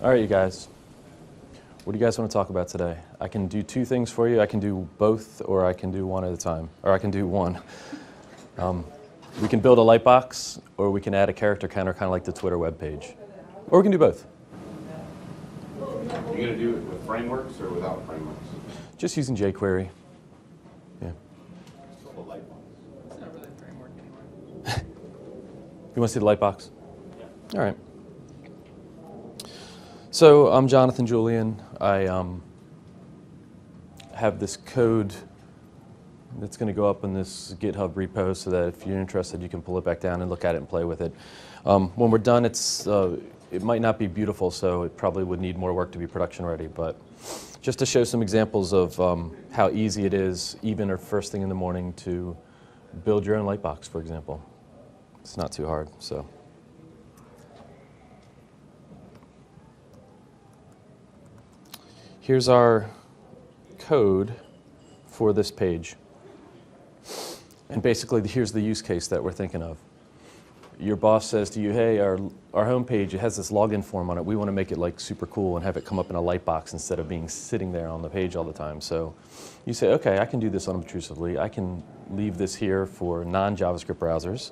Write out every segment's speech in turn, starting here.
All right, you guys. What do you guys want to talk about today? I can do two things for you. I can do both, or I can do one at a time. Or I can do one. We can build a lightbox, or we can add a character counter, kind of like the Twitter webpage. Or we can do both. You're going to do it with frameworks or without frameworks? Just using jQuery. Yeah. It's a lightbox. It's not really a framework anymore. You want to see the lightbox? Yeah. All right. So I'm Jonathan Julian. I have this code that's going to go up in this GitHub repo so that if you're interested, you can pull it back down and look at it and play with it. When we're done, it might not be beautiful, so it probably would need more work to be production ready. But just to show some examples of how easy it is, even or first thing in the morning, to build your own lightbox, for example. It's not too hard. So. Here's our code for this page. And basically, here's the use case that we're thinking of. Your boss says to you, hey, our homepage, it has this login form on it. We want to make it like super cool and have it come up in a lightbox instead of being sitting there on the page all the time. So you say, okay, I can do this unobtrusively. I can leave this here for non-JavaScript browsers.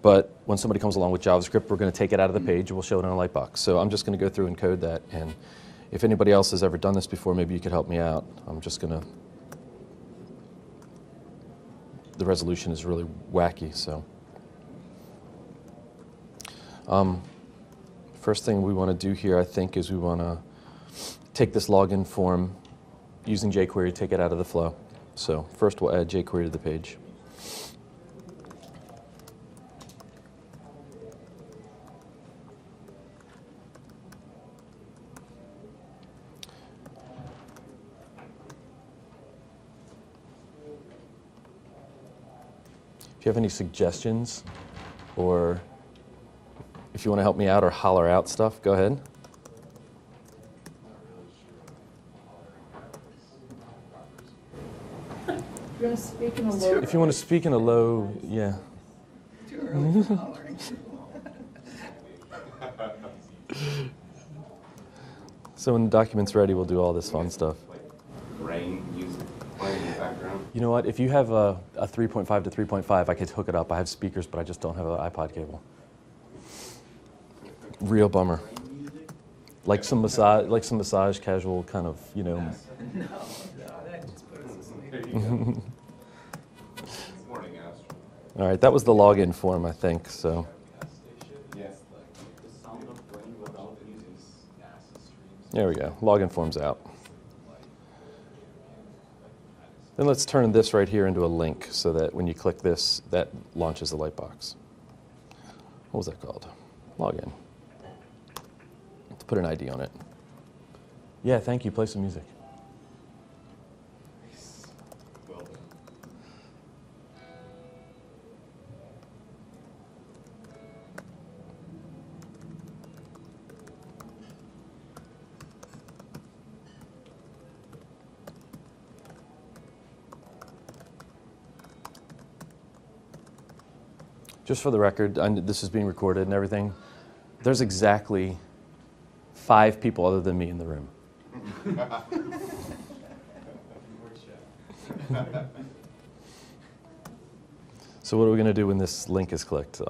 But when somebody comes along with JavaScript, we're going to take it out of the page and we'll show it in a lightbox. So I'm just going to go through and code that. And if anybody else has ever done this before, maybe you could help me out. I'm just going to... The resolution is really wacky, so... First thing we want to do here, I think, is we want to take this login form using jQuery, take it out of the flow. So first we'll add jQuery to the page. If you have any suggestions, or if you want to help me out or holler out stuff, go ahead. You're going to speak in a low... If you want to speak in a low, yeah. Too early for hollering. So when the document's ready, we'll do all this fun stuff. Rain music playing in the background. You know what? If you have a 3.5 to 3.5, I could hook it up. I have speakers, but I just don't have an iPod cable. Real bummer. Like some massage casual kind of, you know. No, that just put us to sleep. There you go. Morning, Astro. All right, that was the login form, I think. So Yes. there we go. Login form's out. Then let's turn this right here into a link so that when you click this, that launches the lightbox. What was that called? Login. Let's put an ID on it. Yeah, thank you. Play some music. Well done. Just for the record, this is being recorded and everything. There's exactly 5 people other than me in the room. So what are we going to do when this link is clicked?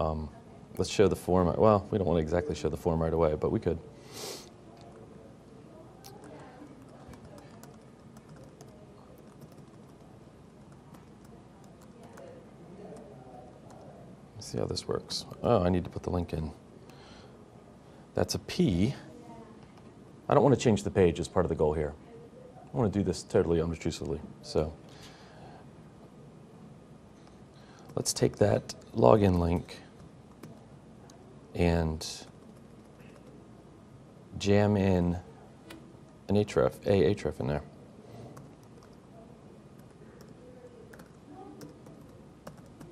Let's show the form. Well, we don't want to exactly show the form right away, but we could. Let's see how this works. Oh, I need to put the link in. That's a P. I don't want to change the page as part of the goal here. I want to do this totally unobtrusively. So let's take that login link and jam in an href in there.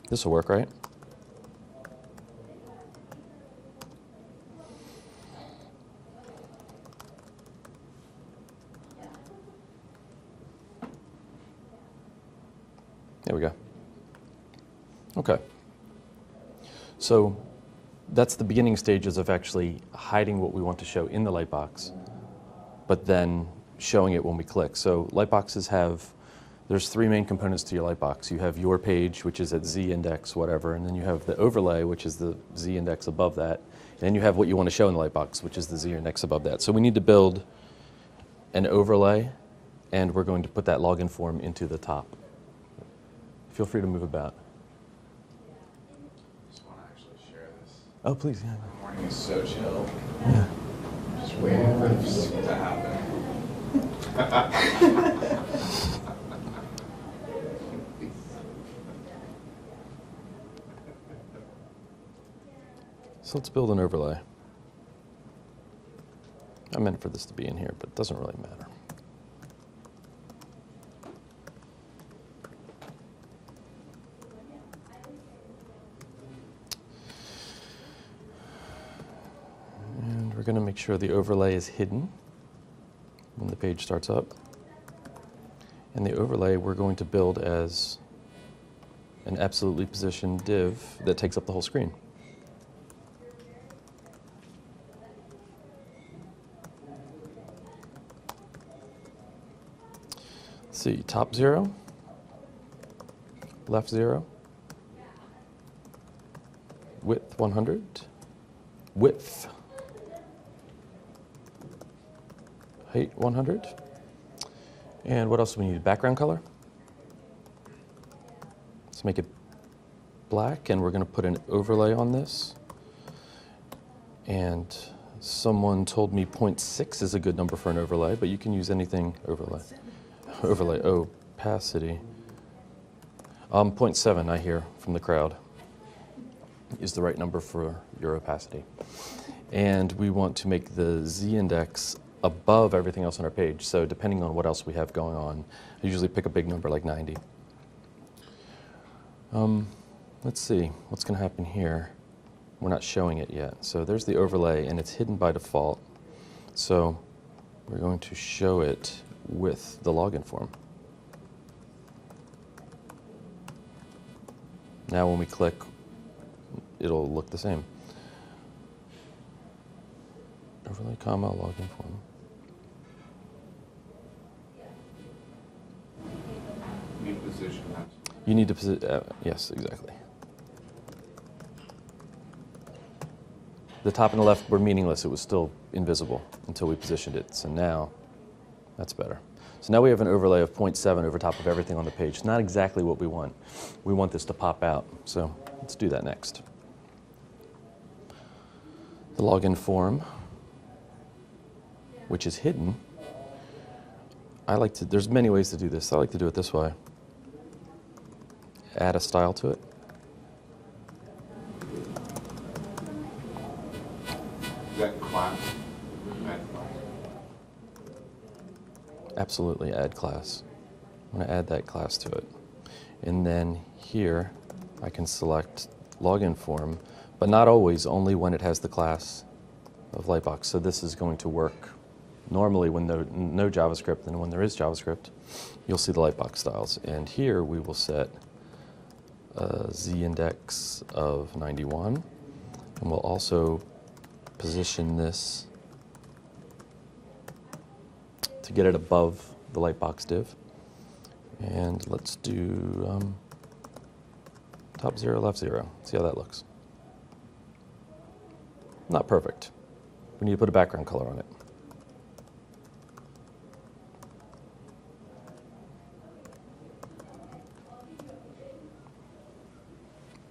This will work, right? There we go. Okay. So that's the beginning stages of actually hiding what we want to show in the lightbox, but then showing it when we click. So lightboxes have, there's three main components to your lightbox. You have your page, which is at Z index, whatever, and then you have the overlay, which is the Z index above that, and then you have what you want to show in the lightbox, which is the Z index above that. So we need to build an overlay, and we're going to put that login form into the top. Feel free to move about. Just want to actually share this. Oh, please, yeah. The morning is so chill. Yeah. Just waiting for this to happen. So let's build an overlay. I meant for this to be in here, but it doesn't really matter. And we're going to make sure the overlay is hidden when the page starts up. And the overlay we're going to build as an absolutely positioned div that takes up the whole screen. Let's see, top 0, left 0, width 100, width, height 100, and what else do we need? Background color. Let's make it black, and we're going to put an overlay on this. And someone told me 0.6 is a good number for an overlay, but you can use anything overlay. Overlay, opacity. 0.7, I hear from the crowd, is the right number for your opacity. And we want to make the Z index above everything else on our page. So depending on what else we have going on, I usually pick a big number like 90. Let's see, what's going to happen here? We're not showing it yet. So there's the overlay, and it's hidden by default. So we're going to show it with the login form. Now when we click, it'll look the same. Overlay, comma, login form. You need to position that. You need to position, yes, exactly. The top and the left were meaningless. It was still invisible until we positioned it. So now, that's better. So now we have an overlay of 0.7 over top of everything on the page. Not exactly what we want. We want this to pop out. So let's do that next. The login form, which is hidden. There's many ways to do this. I like to do it this way. Add a style to it. Is that class? Add class. Absolutely, add class. I'm going to add that class to it. And then here, I can select login form, but not always, only when it has the class of Lightbox. So this is going to work normally when no JavaScript, and when there is JavaScript, you'll see the Lightbox styles. And here we will set a Z index of 91, and we'll also position this to get it above the Lightbox div. And let's do top 0, left 0. See how that looks. Not perfect. We need to put a background color on it.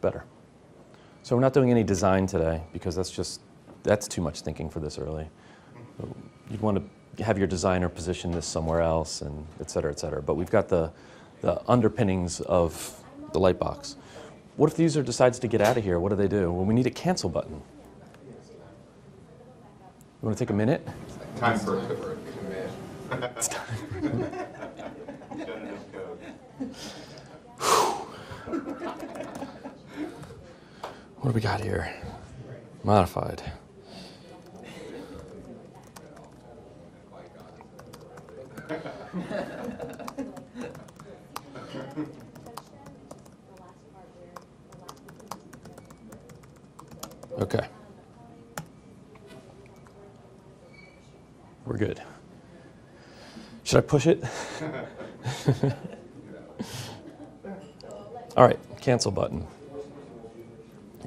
Better. So we're not doing any design today because that's too much thinking for this early. You'd want to have your designer position this somewhere else, and et cetera, et cetera. But we've got the underpinnings of the Lightbox. What if the user decides to get out of here? What do they do? Well, we need a cancel button. You want to take a minute? Time for a commit. It's time. Done enough code. What do we got here? Modified. Okay. Should I push it? All right, cancel button.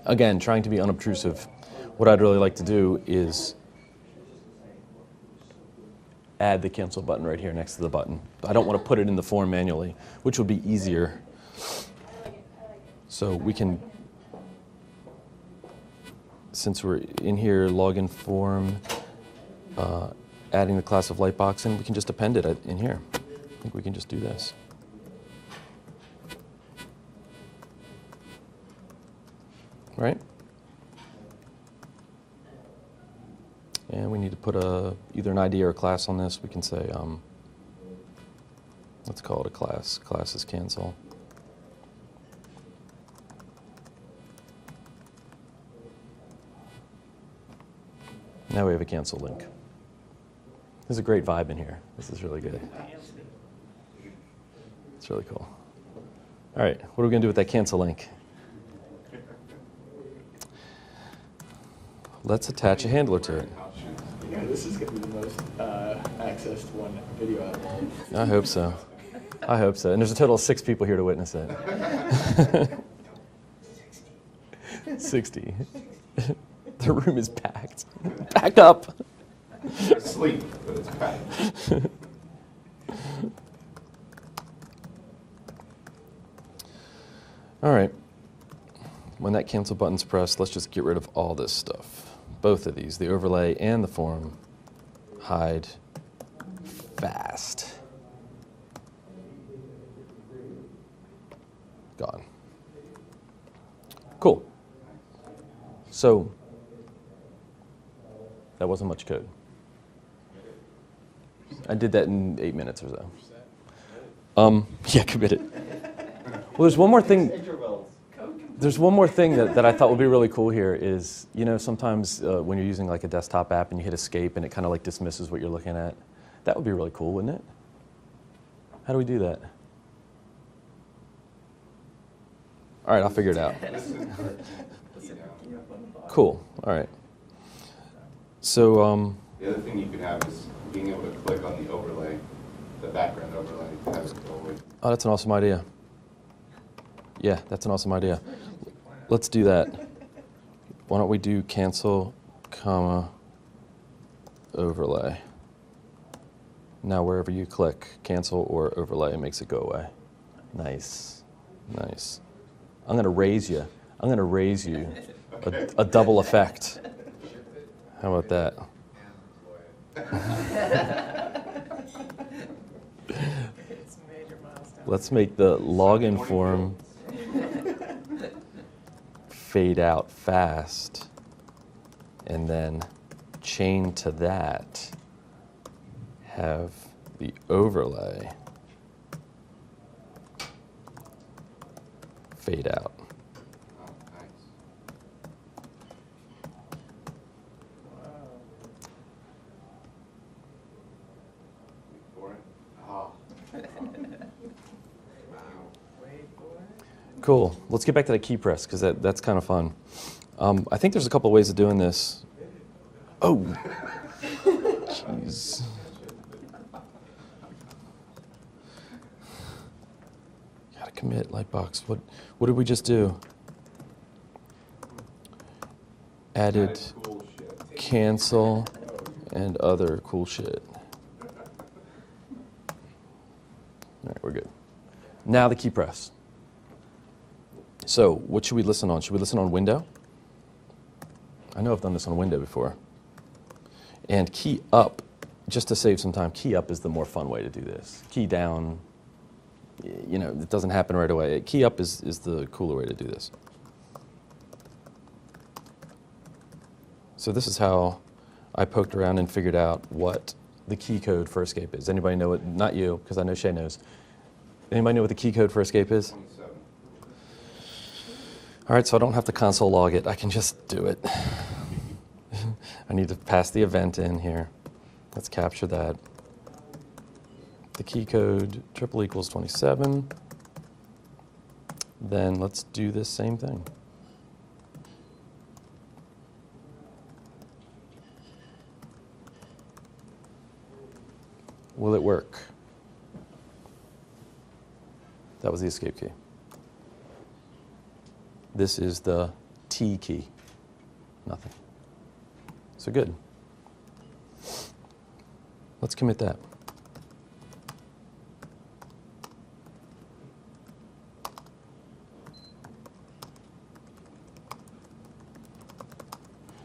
Again, trying to be unobtrusive. What I'd really like to do is add the cancel button right here next to the button. I don't want to put it in the form manually, which would be easier. So we can, since we're in here, login form, adding the class of Lightbox, and we can just append it in here. I think we can just do this. Right? And we need to put either an ID or a class on this. We can say, let's call it a class. Class is cancel. Now we have a cancel link. There's a great vibe in here. This is really good. It's really cool. All right, what are we going to do with that cancel link? Let's attach a handler to it. Yeah, this is going to be the most accessed one video out of all. I hope so. I hope so. And there's a total of 6 people here to witness it. 60. The room is packed. Back up. Asleep, but it's packed. All right. When that cancel button's pressed, let's just get rid of all this stuff. Both of these, the overlay and the form. Hide fast. Gone. Cool. So, that wasn't much code. I did that in 8 minutes or so. Yeah, committed. Well, there's one more thing. There's one more thing that I thought would be really cool here is, you know, sometimes when you're using like a desktop app and you hit escape and it kind of like dismisses what you're looking at. That would be really cool, wouldn't it? How do we do that? All right, I'll figure it out. Cool. All right. So The other thing you could have is being able to click on the overlay, the background overlay, to have it go away. oh, that's an awesome idea. Yeah, that's an awesome idea. Let's do that. Why don't we do cancel, comma, overlay. Now wherever you click, cancel or overlay, it makes it go away. Nice, nice. I'm going to raise you. I'm going to raise you a double effect. How about that? It's a major milestone. Let's make the login form fade out fast, and then chain to that, have the overlay fade out. Oh, nice. Wait for it. Oh. Wait for it. Cool. Let's get back to the key press because that's kind of fun. I think there's a couple of ways of doing this. Oh, jeez. Gotta commit Lightbox. What did we just do? Added Cool shit. cancel and other cool shit. All right, we're good. Now the key press. So what should we listen on? Should we listen on window? I know I've done this on window before. And key up, just to save some time, key up is the more fun way to do this. Key down, you know, it doesn't happen right away. Key up is the cooler way to do this. So this is how I poked around and figured out what the key code for escape is. Anybody know it? Not you, because I know Shay knows. Anybody know what the key code for escape is? 27. All right, so I don't have to console log it. I can just do it. I need to pass the event in here. Let's capture that. The key code triple equals 27. Then let's do this same thing. Will it work? That was the escape key. This is the T key. Nothing. So good. Let's commit that.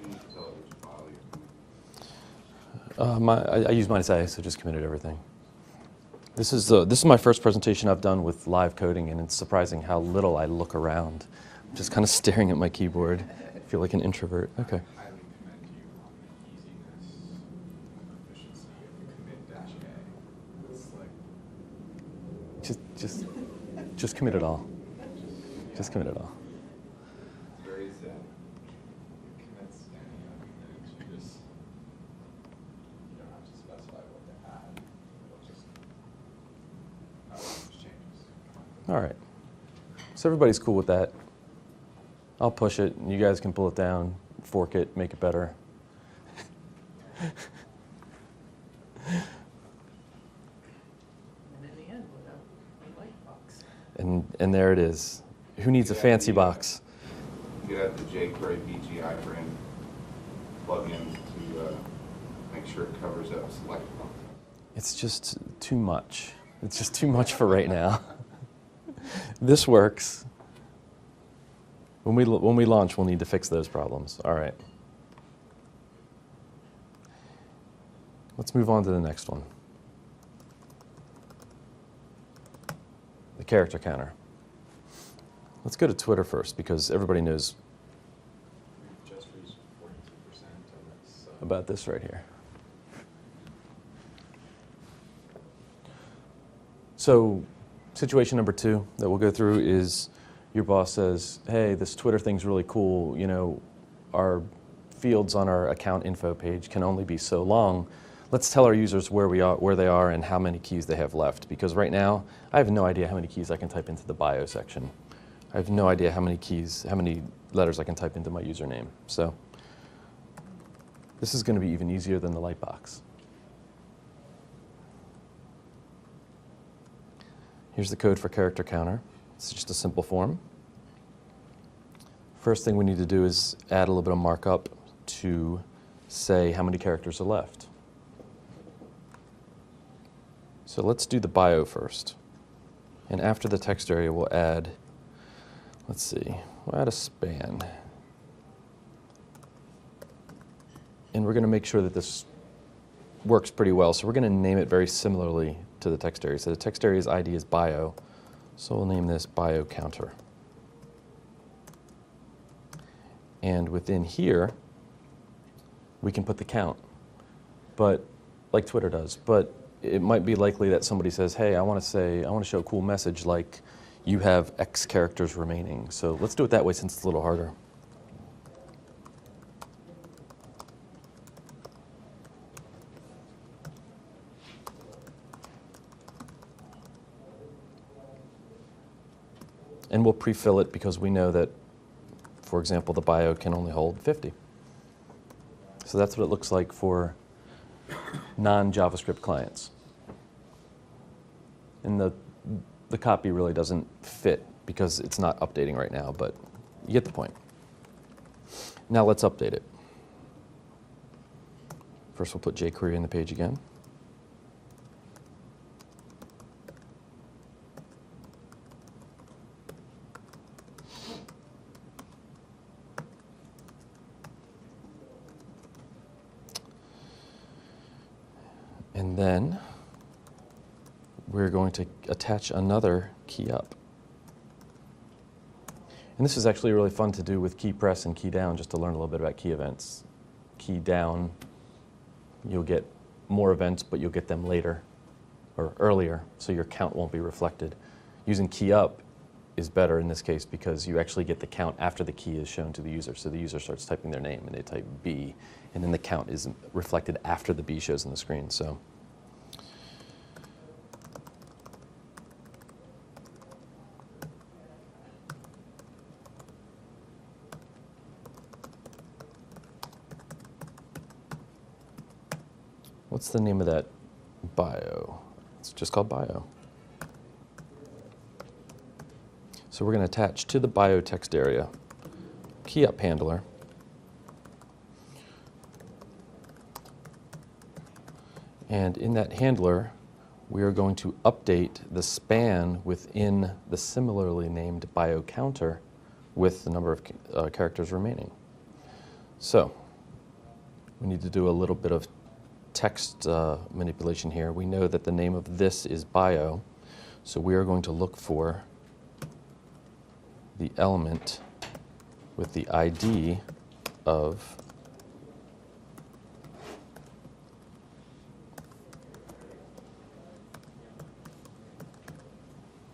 You need to tell it which file you're I use mine as A, so just committed everything. This is my first presentation I've done with live coding, and it's surprising how little I look around. I'm just kind of staring at my keyboard. I feel like an introvert. Okay. I highly commend you on the easiness and efficiency of the commit -A. It's like Just commit it all. Just commit it all. It's very zen. commits standing up and you just you don't have to specify what to add. It'll just changes. All right. So everybody's cool with that. I'll push it, and you guys can pull it down, fork it, make it better. And in the end, we'll have a light box. And there it is. Who needs a fancy box? You could have the jQuery BGI frame plugin to make sure it covers up select. It's just too much. It's just too much for right now. This works. When we launch, we'll need to fix those problems. All right. Let's move on to the next one. The character counter. Let's go to Twitter first, because everybody knows We've just reached 42% and it's about this right here. So situation number 2 that we'll go through is your boss says, hey, this Twitter thing's really cool. You know, our fields on our account info page can only be so long. Let's tell our users where they are and how many keys they have left. Because right now, I have no idea how many keys I can type into the bio section. I have no idea how many letters I can type into my username. So this is going to be even easier than the Lightbox. Here's the code for character counter. It's just a simple form. First thing we need to do is add a little bit of markup to say how many characters are left. So let's do the bio first. And after the text area, we'll add, let's see, we'll add a span. And we're going to make sure that this works pretty well. So we're going to name it very similarly to the text area. So the text area's ID is bio. So we'll name this bio counter. And within here, we can put the count, but like Twitter does. But it might be likely that somebody says, hey, I want to show a cool message like you have X characters remaining. So let's do it that way since it's a little harder. And we'll pre-fill it because we know that, for example, the bio can only hold 50. So that's what it looks like for non-JavaScript clients. And the copy really doesn't fit because it's not updating right now, but you get the point. Now let's update it. First we'll put jQuery in the page again. And then we're going to attach another key up. And this is actually really fun to do with key press and key down, just to learn a little bit about key events. Key down, you'll get more events, but you'll get them later or earlier, so your count won't be reflected. Using key up is better in this case because you actually get the count after the key is shown to the user. So the user starts typing their name and they type B, and then the count is reflected after the B shows on the screen. So what's the name of that bio? It's just called bio. So we're going to attach to the bio text area key up handler. And in that handler, we are going to update the span within the similarly named bio counter with the number of characters remaining. So we need to do a little bit of text manipulation here. We know that the name of this is bio, so we are going to look for the element with the ID of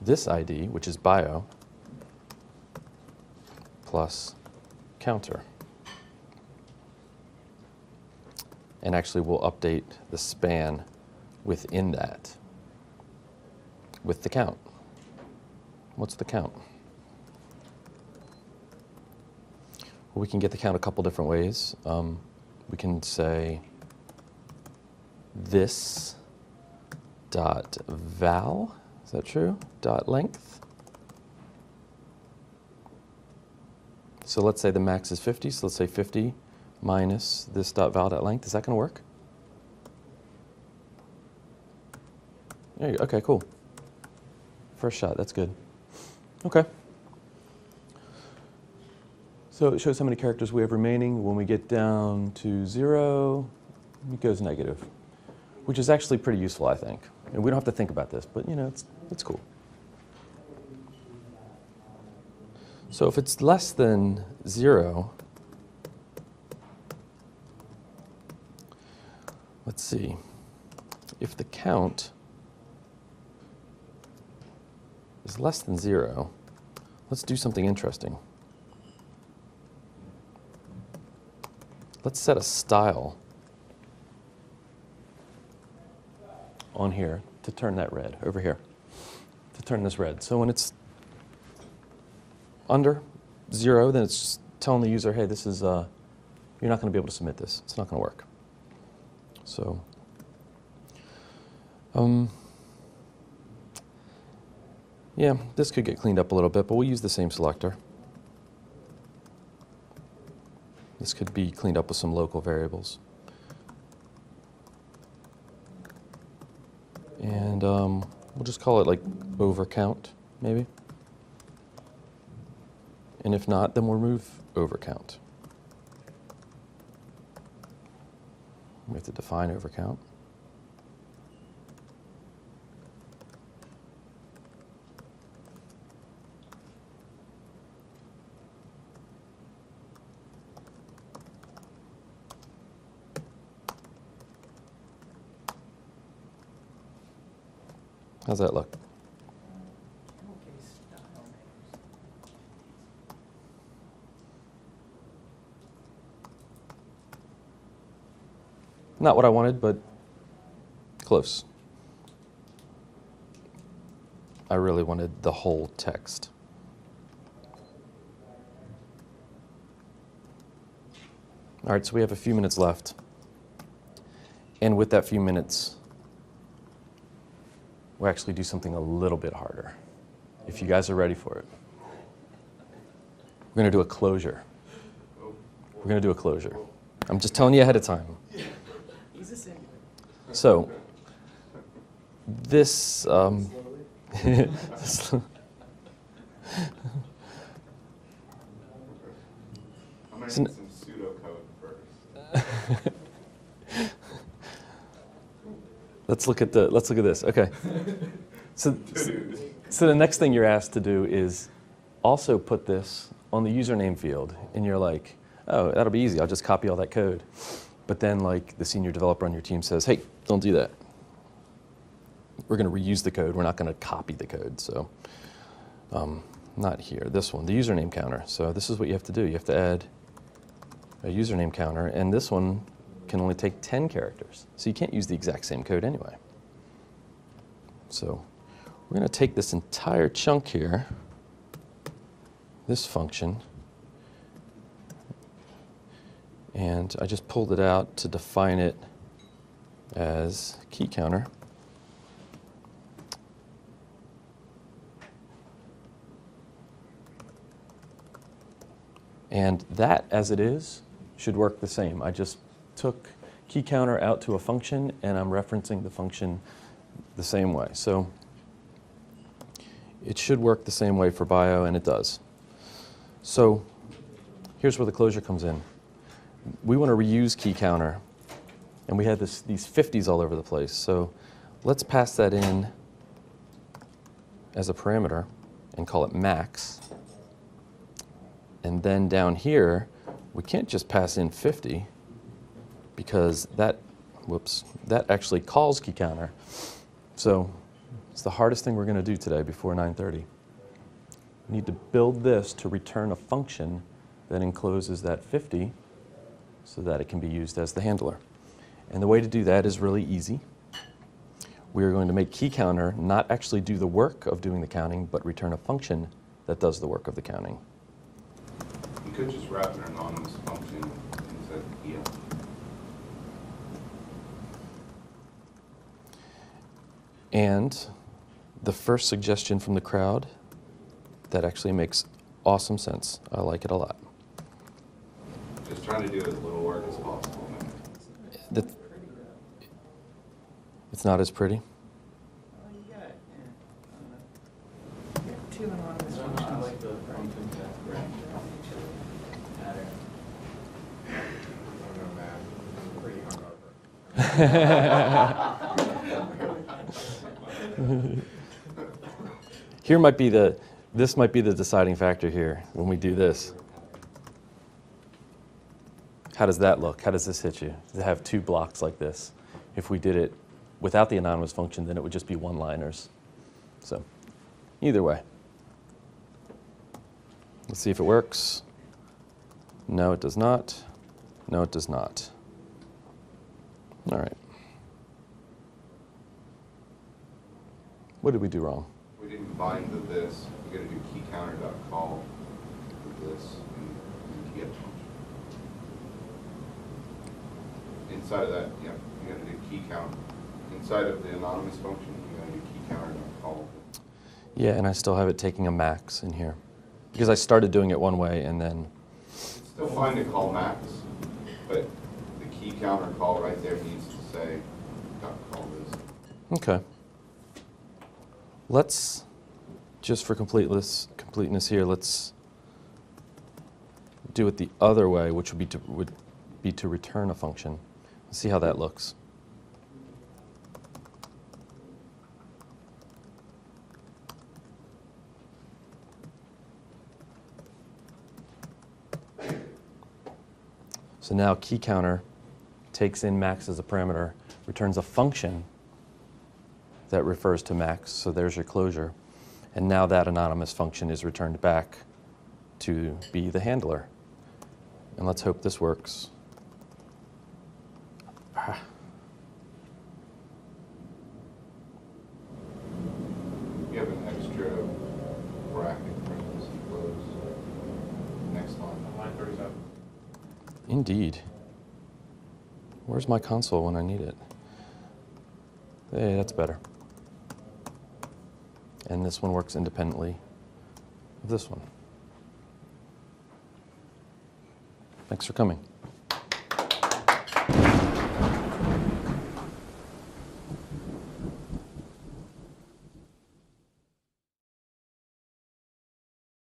this ID, which is bio, plus counter. And actually we'll update the span within that with the count. What's the count? Well, we can get the count a couple different ways. We can say this dot val, is that true? Dot length. So let's say the max is 50, so let's say 50 minus this dot val dot length. Is that going to work? There you go. Okay, cool. First shot, that's good. Okay. So it shows how many characters we have remaining. When we get down to 0, it goes negative, which is actually pretty useful, I think. And we don't have to think about this, but you know, it's cool. So if it's less than 0, let's see, if the count is less than 0, let's do something interesting. Let's set a style on here to turn that red, over here, to turn this red. So when it's under 0, then it's just telling the user, hey, this is, you're not going to be able to submit this. It's not going to work. So, yeah, this could get cleaned up a little bit, but we'll use the same selector. This could be cleaned up with some local variables. And we'll just call it like overcount, maybe. And if not, then we'll remove overcount. We have to define overcount. How's that look? Okay, style names. Not what I wanted, but close. I really wanted the whole text. All right, so we have a few minutes left. And with that few minutes, we'll actually do something a little bit harder, if you guys are ready for it. We're going to do a closure. We're going to do a closure. I'm just telling you ahead of time. He's a singular. So, this, I'm gonna need some pseudocode first. let's look at this. Okay. So the next thing you're asked to do is also put this on the username field, and you're like, oh, that'll be easy. I'll just copy all that code. But then, like, the senior developer on your team says, hey, don't do that. We're going to reuse the code. We're not going to copy the code. So not here. This one, the username counter. So this is what you have to do. You have to add a username counter, and this one can only take 10 characters. So you can't use the exact same code anyway. So we're going to take this entire chunk here, this function, and I just pulled it out to define it as key counter. And that, as it is, should work the same. I just took key counter out to a function, and I'm referencing the function the same way. So it should work the same way for bio, and it does. So here's where the closure comes in. We want to reuse key counter, and we had these 50s all over the place. So let's pass that in as a parameter and call it max. And then down here, we can't just pass in 50 because that actually calls key counter. So it's the hardest thing we're going to do today before 9:30. We need to build this to return a function that encloses that 50 so that it can be used as the handler. And the way to do that is really easy. We are going to make key counter not actually do the work of doing the counting, but return a function that does the work of the counting. You could just wrap an anonymous function inside the key. And the first suggestion from the crowd, that actually makes awesome sense. I like it a lot. Just trying to do as little work as possible. It's not as pretty. Oh, you got it. Yeah. You got two anonymous I functions. like the function that's great. Pattern. I don't know, man. Pretty hungover. This might be the deciding factor here when we do this. How does that look? How does this hit you? To have two blocks like this. If we did it without the anonymous function, then it would just be one-liners. So either way. Let's see if it works. No, it does not. No, it does not. All right. What did we do wrong? We didn't bind the this. We got to do key counter.call for this and key up function. Inside of that, yeah, you got to do key count. Inside of the anonymous function, you got to do key counter.call. Yeah, and I still have it taking a max in here. Because I started doing it one way and then... It's still fine to call max, but the key counter call right there needs to say .call this. Okay. Let's, just for completeness here, let's do it the other way, which would be to return a function. Let's see how that looks. So now key counter takes in max as a parameter, returns a function that refers to max, so there's your closure. And now that anonymous function is returned back to be the handler. And let's hope this works. You have an extra bracket parenthesis close. Next line. Line 37. Indeed. Where's my console when I need it? Hey, that's better. And this one works independently of this one. Thanks for coming.